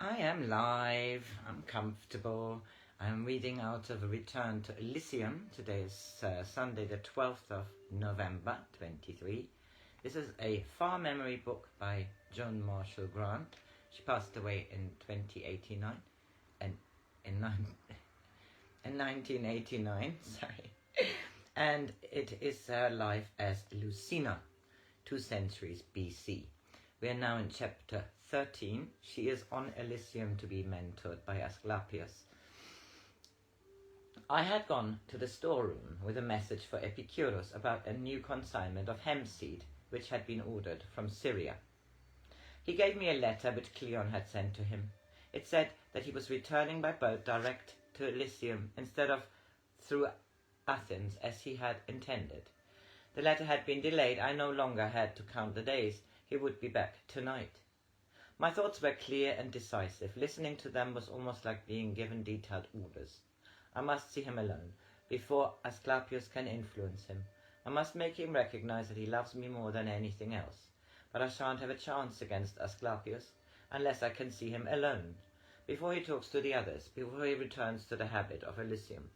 I am live, I'm comfortable. I'm reading out of A Return to Elysium. Today is Sunday the 12th of November 23. This is a far memory book by Joan Grant. She passed away in 2089 and in 1989, sorry. And it is her life as Lucina, 2 centuries BC. We are now in chapter 13. She is on Elysium to be mentored by Asclepius. I had gone to the storeroom with a message for Epicurus about a new consignment of hemp seed which had been ordered from Syria. He gave me a letter which Cleon had sent to him. It said that he was returning by boat direct to Elysium instead of through Athens as he had intended. The letter had been delayed. I no longer had to count the days. He would be back tonight. My thoughts were clear and decisive. Listening to them was almost like being given detailed orders. I must see him alone, before Asclepius can influence him. I must make him recognize that he loves me more than anything else. But I shan't have a chance against Asclepius unless I can see him alone, before he talks to the others, before he returns to the habit of Elysium.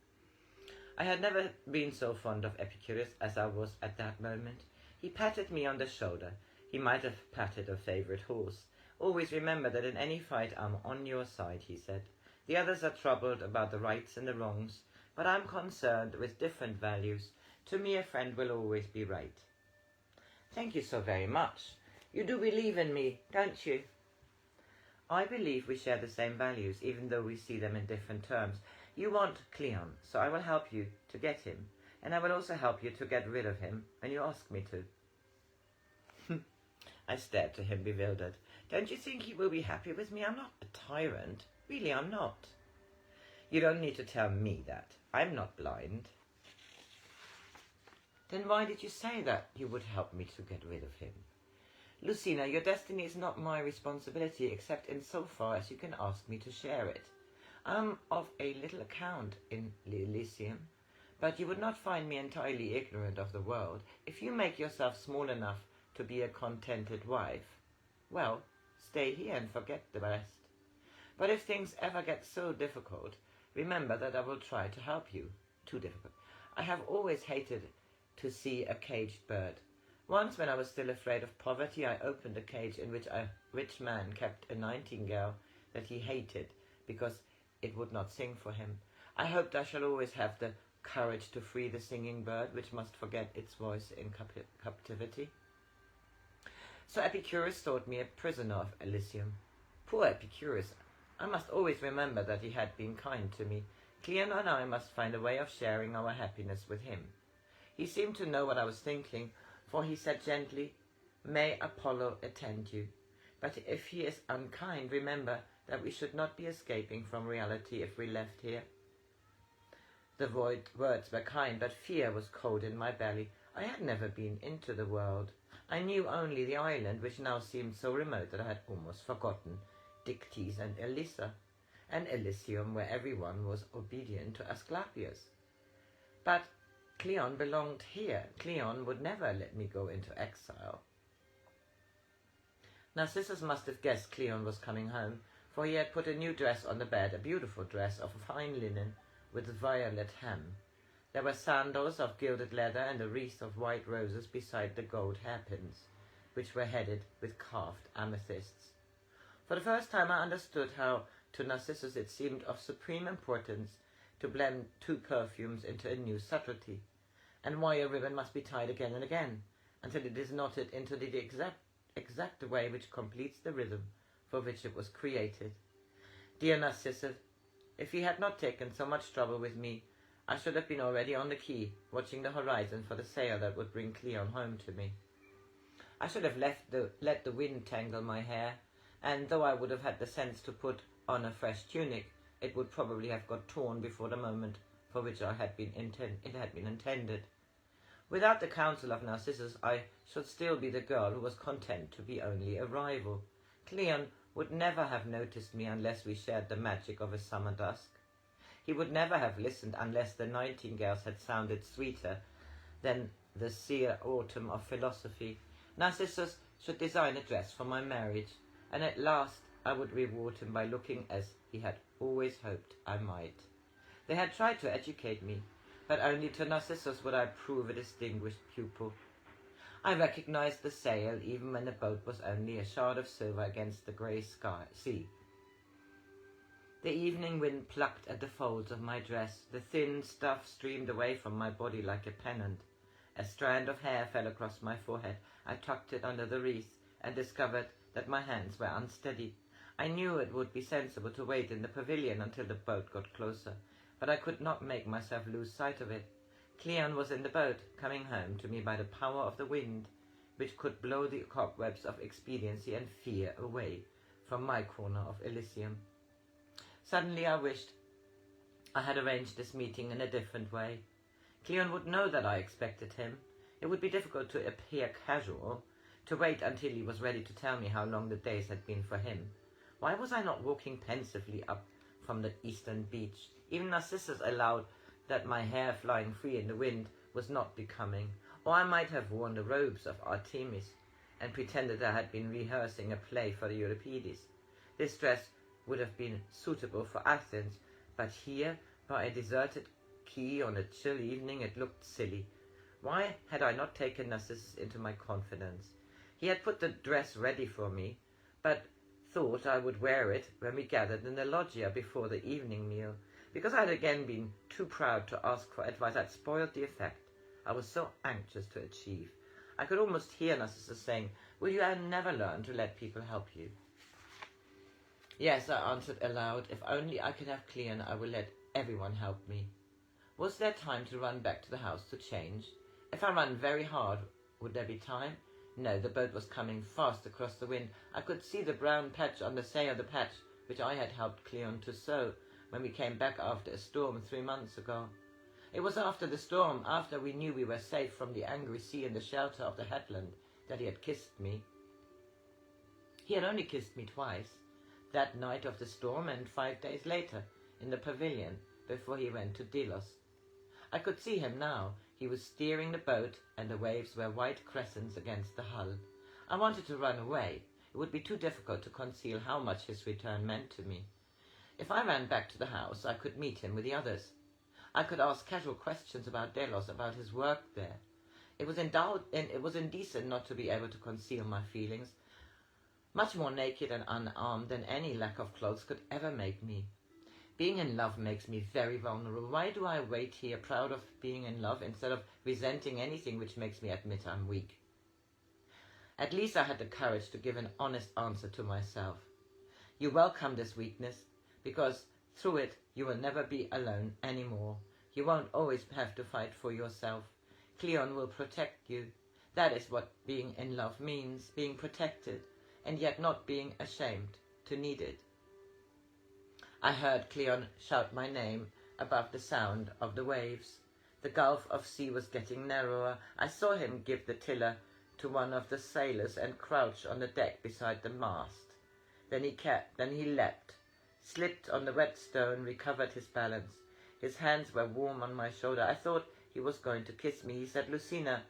I had never been so fond of Epicurus as I was at that moment. He patted me on the shoulder. He might have patted a favorite horse. Always remember that in any fight I'm on your side, he said. The others are troubled about the rights and the wrongs, but I'm concerned with different values. To me, a friend will always be right. Thank you so very much. You do believe in me, don't you? I believe we share the same values, even though we see them in different terms. You want Cleon, so I will help you to get him, and I will also help you to get rid of him when you ask me to. I stared to him, bewildered. Don't you think he will be happy with me? I'm not a tyrant. Really, I'm not. You don't need to tell me that. I'm not blind. Then why did you say that you would help me to get rid of him? Lucina, your destiny is not my responsibility, except in so far as you can ask me to share it. I'm of a little account in Elysium, but you would not find me entirely ignorant of the world. If you make yourself small enough to be a contented wife, well, stay here and forget the rest. But if things ever get so difficult, remember that I will try to help you. Too difficult. I have always hated to see a caged bird. Once, when I was still afraid of poverty, I opened a cage in which a rich man kept a nightingale that he hated because it would not sing for him. I hoped I shall always have the courage to free the singing bird, which must forget its voice in captivity. So Epicurus thought me a prisoner of Elysium. Poor Epicurus! I must always remember that he had been kind to me. Cleon and I must find a way of sharing our happiness with him. He seemed to know what I was thinking, for he said gently, "May Apollo attend you. But if he is unkind, remember that we should not be escaping from reality if we left here." The words were kind, but fear was cold in my belly. I had never been into the world. I knew only the island, which now seemed so remote that I had almost forgotten Dictys and Elissa, and Elysium, where everyone was obedient to Asclepius. But Cleon belonged here. Cleon would never let me go into exile. Narcissus must have guessed Cleon was coming home, for he had put a new dress on the bed, a beautiful dress of fine linen with violet hem. There were sandals of gilded leather and a wreath of white roses beside the gold hairpins, which were headed with carved amethysts. For the first time I understood how, to Narcissus, it seemed of supreme importance to blend 2 perfumes into a new subtlety, and why a ribbon must be tied again and again, until it is knotted into the exact way which completes the rhythm for which it was created. Dear Narcissus, if he had not taken so much trouble with me, I should have been already on the quay, watching the horizon for the sail that would bring Cleon home to me. I should have let the wind tangle my hair, and though I would have had the sense to put on a fresh tunic, it would probably have got torn before the moment for which it had been intended. Without the counsel of Narcissus, I should still be the girl who was content to be only a rival. Cleon would never have noticed me unless we shared the magic of a summer dusk. He would never have listened unless the nightingales had sounded sweeter than the sere autumn of philosophy. Narcissus should design a dress for my marriage, and at last I would reward him by looking as he had always hoped I might. They had tried to educate me, but only to Narcissus would I prove a distinguished pupil. I recognized the sail even when the boat was only a shard of silver against the grey sea. The evening wind plucked at the folds of my dress. The thin stuff streamed away from my body like a pennant. A strand of hair fell across my forehead. I tucked it under the wreath and discovered that my hands were unsteady. I knew it would be sensible to wait in the pavilion until the boat got closer, but I could not make myself lose sight of it. Cleon was in the boat, coming home to me by the power of the wind, which could blow the cobwebs of expediency and fear away from my corner of Elysium. Suddenly I wished I had arranged this meeting in a different way. Cleon would know that I expected him. It would be difficult to appear casual, to wait until he was ready to tell me how long the days had been for him. Why was I not walking pensively up from the eastern beach? Even Narcissus allowed that my hair flying free in the wind was not becoming, or I might have worn the robes of Artemis and pretended I had been rehearsing a play for the Euripides. This dress would have been suitable for Athens, but here, by a deserted quay on a chill evening, it looked silly. Why had I not taken Narcissus into my confidence? He had put the dress ready for me, but thought I would wear it when we gathered in the loggia before the evening meal. Because I had again been too proud to ask for advice, I'd spoiled the effect I was so anxious to achieve. I could almost hear Narcissus saying, "Will you never learn to let people help you?" "Yes," I answered aloud. "If only I can have Cleon, I will let everyone help me." Was there time to run back to the house to change? If I ran very hard, would there be time? No, the boat was coming fast across the wind. I could see the brown patch on the sail, the patch which I had helped Cleon to sew when we came back after a storm 3 months ago. It was after the storm, after we knew we were safe from the angry sea in the shelter of the headland, that he had kissed me. He had only kissed me twice, that night of the storm and 5 days later in the pavilion before he went to Delos. I could see him now. He was steering the boat, and the waves were white crescents against the hull. I wanted to run away. It would be too difficult to conceal how much his return meant to me. If I ran back to the house, I could meet him with the others. I could ask casual questions about Delos, about his work there. It was indecent not to be able to conceal my feelings, much more naked and unarmed than any lack of clothes could ever make me. Being in love makes me very vulnerable. Why do I wait here, proud of being in love, instead of resenting anything which makes me admit I'm weak? At least I had the courage to give an honest answer to myself. You welcome this weakness, because through it you will never be alone anymore. You won't always have to fight for yourself. Cleon will protect you. That is what being in love means, being protected, and yet not being ashamed to need it. I heard Cleon shout my name above the sound of the waves. The gulf of sea was getting narrower. I saw him give the tiller to one of the sailors and crouch on the deck beside the mast. Then he leapt, slipped on the wet stone, recovered his balance. His hands were warm on my shoulder. I thought he was going to kiss me. He said, "Lucina,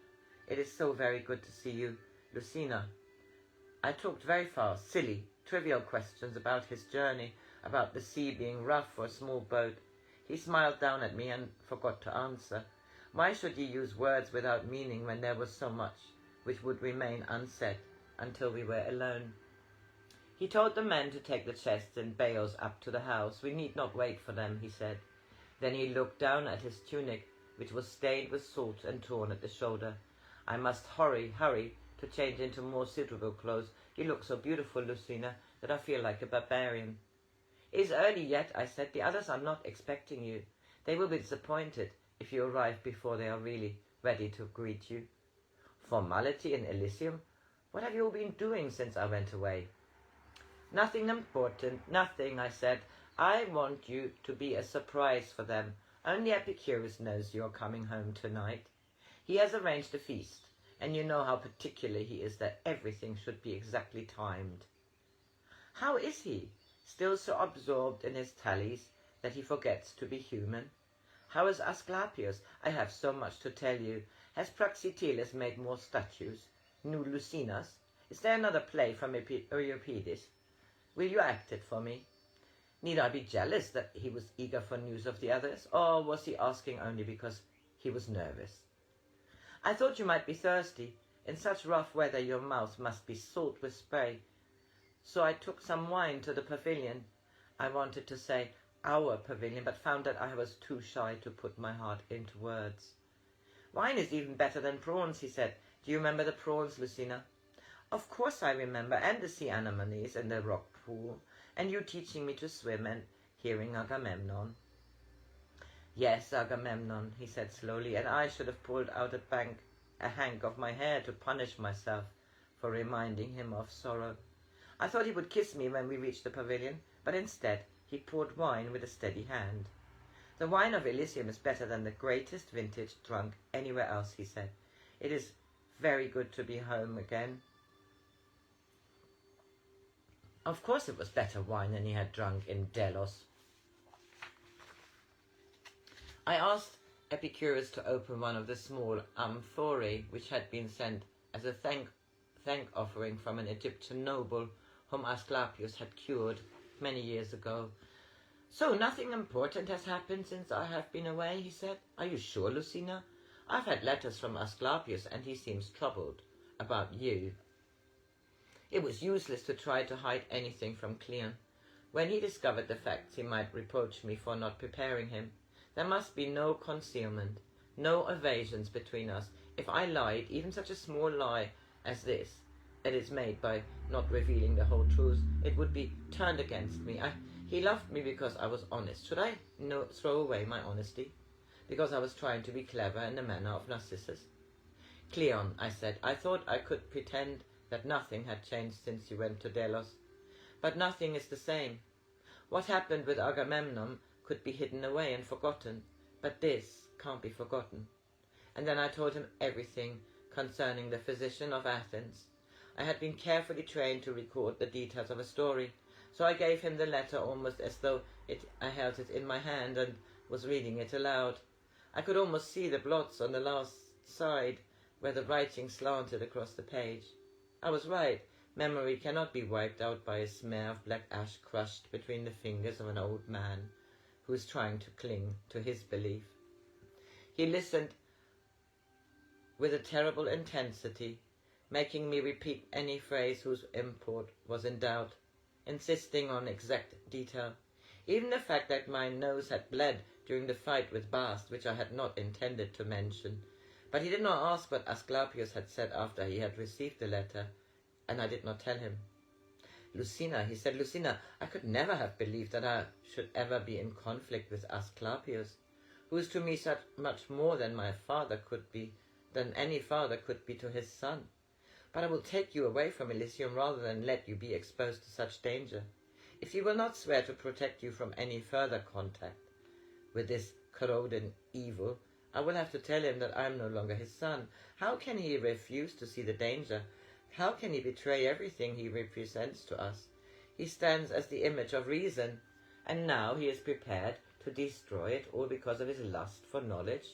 it is so very good to see you. Lucina." I talked very fast, silly, trivial questions about his journey, about the sea being rough for a small boat. He smiled down at me and forgot to answer. Why should he use words without meaning when there was so much which would remain unsaid until we were alone? He told the men to take the chests and bales up to the house. "We need not wait for them," he said. Then he looked down at his tunic, which was stained with salt and torn at the shoulder. "I must hurry to change into more suitable clothes. You look so beautiful, Lucina, that I feel like a barbarian." "It is early yet," I said. "The others are not expecting you. They will be disappointed if you arrive before they are really ready to greet you." "Formality in Elysium? What have you all been doing since I went away?" "Nothing important, nothing," I said. "I want you to be a surprise for them. Only Epicurus knows you are coming home tonight. He has arranged a feast, and you know how particular he is that everything should be exactly timed." "How is he? Still so absorbed in his tallies that he forgets to be human? How is Asclepius? I have so much to tell you. Has Praxiteles made more statues? New Lucinas? Is there another play from Euripides? Will you act it for me? Need I be jealous that he was eager for news of the others, or was he asking only because he was nervous? I thought you might be thirsty. In such rough weather your mouth must be salt with spray. So I took some wine to the pavilion. I wanted to say our pavilion, but found that I was too shy to put my heart into words. Wine is even better than prawns, he said. Do you remember the prawns, Lucina? Of course I remember, and the sea anemones and the rock pool, and you teaching me to swim and hearing Agamemnon. Yes, Agamemnon, he said slowly, and I should have pulled out a hank of my hair to punish myself for reminding him of sorrow. I thought he would kiss me when we reached the pavilion, but instead he poured wine with a steady hand. The wine of Elysium is better than the greatest vintage drunk anywhere else, he said. It is very good to be home again. Of course it was better wine than he had drunk in Delos. I asked Epicurus to open one of the small amphorae which had been sent as a thank offering from an Egyptian noble whom Asclepius had cured many years ago. So nothing important has happened since I have been away, he said. Are you sure, Lucina? I've had letters from Asclepius and he seems troubled about you. It was useless to try to hide anything from Cleon. When he discovered the facts, he might reproach me for not preparing him. There must be no concealment, no evasions between us. If I lied, even such a small lie as this, that is made by not revealing the whole truth, it would be turned against me. He loved me because I was honest. Should I throw away my honesty? Because I was trying to be clever in the manner of Narcissus? Cleon, I said, I thought I could pretend that nothing had changed since you went to Delos. But nothing is the same. What happened with Agamemnon could be hidden away and forgotten, but this can't be forgotten. And then I told him everything concerning the physician of Athens. I had been carefully trained to record the details of a story, so I gave him the letter almost as though I held it in my hand and was reading it aloud. I could almost see the blots on the last side where the writing slanted across the page. I was right. Memory cannot be wiped out by a smear of black ash crushed between the fingers of an old man who is trying to cling to his belief. He listened with a terrible intensity, making me repeat any phrase whose import was in doubt, insisting on exact detail. Even the fact that my nose had bled during the fight with Bast, which I had not intended to mention. But he did not ask what Asclepius had said after he had received the letter, and I did not tell him. Lucina, he said, Lucina, I could never have believed that I should ever be in conflict with Asclepius, who is to me such much more than my father could be, than any father could be to his son. But I will take you away from Elysium rather than let you be exposed to such danger. If he will not swear to protect you from any further contact with this corroding evil, I will have to tell him that I am no longer his son. How can he refuse to see the danger? How can he betray everything he represents to us? He stands as the image of reason, and now he is prepared to destroy it all because of his lust for knowledge.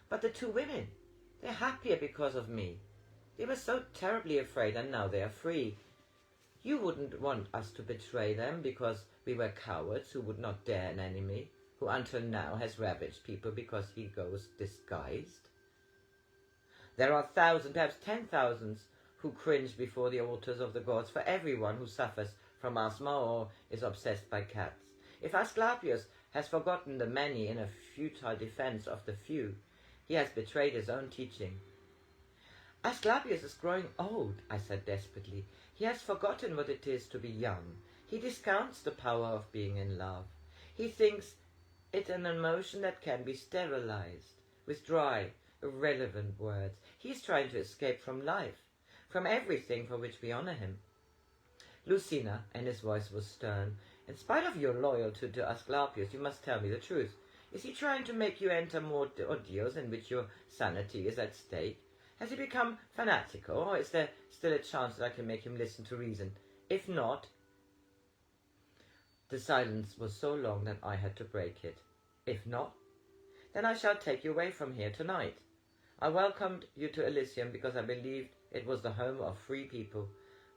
But the two women, they're happier because of me. They were so terribly afraid, and now they are free. You wouldn't want us to betray them because we were cowards who would not dare an enemy, who until now has ravaged people because he goes disguised. There are thousands, perhaps 10,000, who cringe before the altars of the gods for everyone who suffers from asthma or is obsessed by cats. If Asclepius has forgotten the many in a futile defense of the few, he has betrayed his own teaching. Asclepius is growing old, I said desperately. He has forgotten what it is to be young. He discounts the power of being in love. He thinks it an emotion that can be sterilized with dry, irrelevant words. He is trying to escape from life, from everything for which we honor him. Lucina, and his voice was stern, in spite of your loyalty to Asclepius, you must tell me the truth. Is he trying to make you enter more ordeals in which your sanity is at stake? Has he become fanatical, or is there still a chance that I can make him listen to reason? If not... The silence was so long that I had to break it. If not, then I shall take you away from here tonight. I welcomed you to Elysium because I believed it was the home of free people,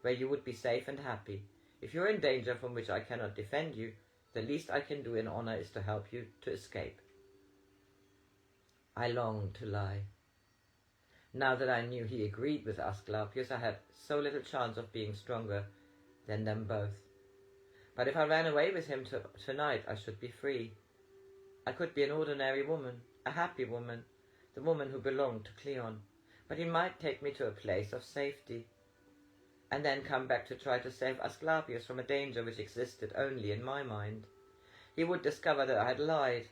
where you would be safe and happy. If you're in danger from which I cannot defend you, the least I can do in honor is to help you to escape. I longed to lie. Now that I knew he agreed with Asclepius, I had so little chance of being stronger than them both. But if I ran away with him tonight, I should be free. I could be an ordinary woman, a happy woman, the woman who belonged to Cleon. But he might take me to a place of safety, and then come back to try to save Asclepius from a danger which existed only in my mind. He would discover that I had lied,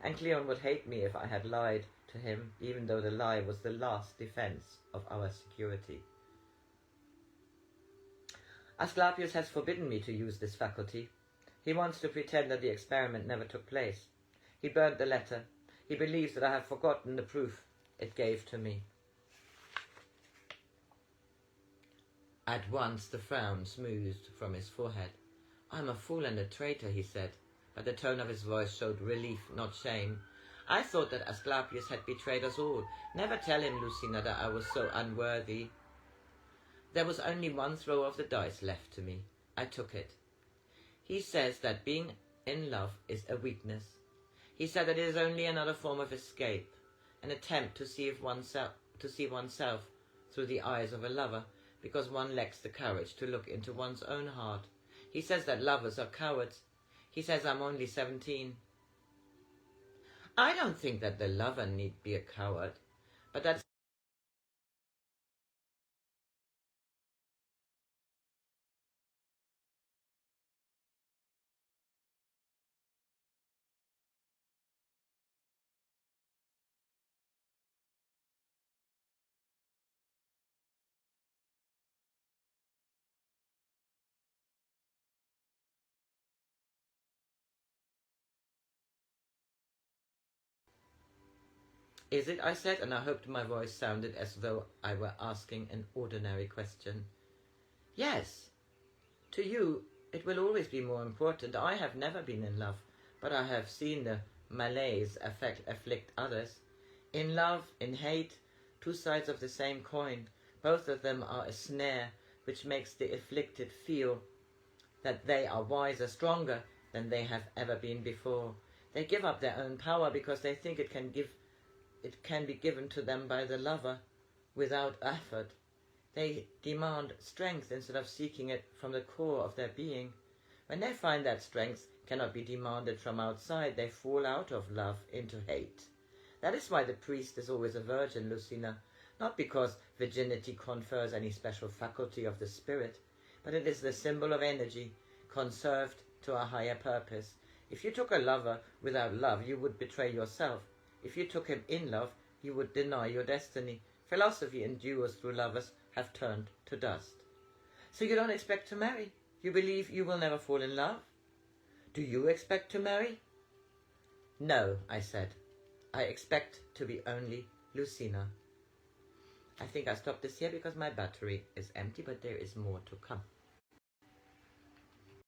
and Cleon would hate me if I had lied to him, even though the lie was the last defense of our security. Asclepius has forbidden me to use this faculty. He wants to pretend that the experiment never took place. He burned the letter. He believes that I have forgotten the proof it gave to me. At once the frown smoothed from his forehead. "I'm a fool and a traitor," he said, but the tone of his voice showed relief, not shame. "I thought that Asclepius had betrayed us all. Never tell him, Lucina, that I was so unworthy." There was only one throw of the dice left to me. I took it. "He says that being in love is a weakness. He said that it is only another form of escape, an attempt to see oneself through the eyes of a lover, because one lacks the courage to look into one's own heart. He says that lovers are cowards. He says I'm only 17. I don't think that the lover need be a coward, but that's Is it? I said, and I hoped my voice sounded as though I were asking an ordinary question. Yes. To you, it will always be more important. I have never been in love, but I have seen the malaise afflict others. In love, in hate, two sides of the same coin. Both of them are a snare which makes the afflicted feel that they are wiser, stronger than they have ever been before. They give up their own power because they think it can be given to them by the lover without effort. They demand strength instead of seeking it from the core of their being. When they find that strength cannot be demanded from outside, they fall out of love into hate. That is why the priest is always a virgin, Lucina, not because virginity confers any special faculty of the spirit, but it is the symbol of energy, conserved to a higher purpose. If you took a lover without love, you would betray yourself. If you took him in love, you would deny your destiny. Philosophy endures through lovers have turned to dust. So you don't expect to marry? You believe you will never fall in love? Do you expect to marry? No, I said. I expect to be only Lucina. I think I'll stop this here because my battery is empty, but there is more to come.